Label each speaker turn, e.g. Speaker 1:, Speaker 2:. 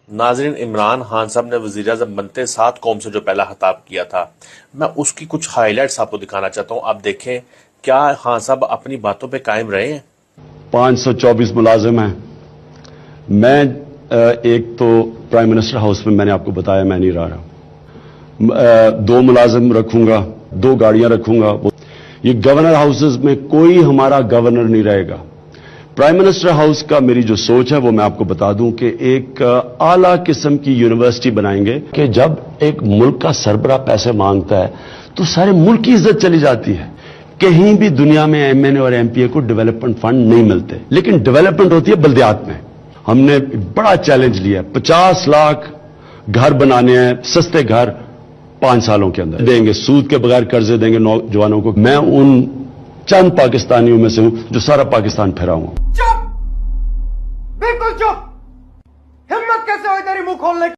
Speaker 1: ناظرین، عمران خان صاحب نے وزیراعظم بنتے 7 قوم سے جو پہلا خطاب کیا تھا، میں اس کی کچھ ہائی لائٹس آپ کو دکھانا چاہتا ہوں. آپ دیکھیں کیا خان صاحب اپنی باتوں پہ قائم رہے ہیں.
Speaker 2: 524 ملازم ہیں. میں ایک تو پرائم منسٹر ہاؤس میں نے آپ کو بتایا میں نہیں رہا 2 ملازم رکھوں گا، 2 گاڑیاں رکھوں گا. یہ گورنر ہاؤسز میں کوئی ہمارا گورنر نہیں رہے گا. پرائم منسٹر ہاؤس کا میری جو سوچ ہے وہ میں آپ کو بتا دوں کہ ایک اعلیٰ قسم کی یونیورسٹی بنائیں گے کہ جب ایک ملک کا سربراہ پیسے مانگتا ہے تو سارے ملک کی عزت چلی جاتی ہے. کہیں بھی دنیا میں ایم این اے اور ایم پی اے کو ڈیولپمنٹ فنڈ نہیں ملتے، لیکن ڈیولپمنٹ ہوتی ہے بلدیات میں. ہم نے بڑا چیلنج لیا، 50 لاکھ گھر بنانے ہیں، سستے گھر 5 سالوں کے اندر دیں گے، سود کے بغیر قرضے دیں گے نوجوانوں کو. میں ان چند پاکستانیوں میں سے ہوں جو سارا پاکستان پھرا ہوں.
Speaker 3: چپ، بالکل چپ. ہمت کیسے ہوئی تیری منہ کھولنے کی؟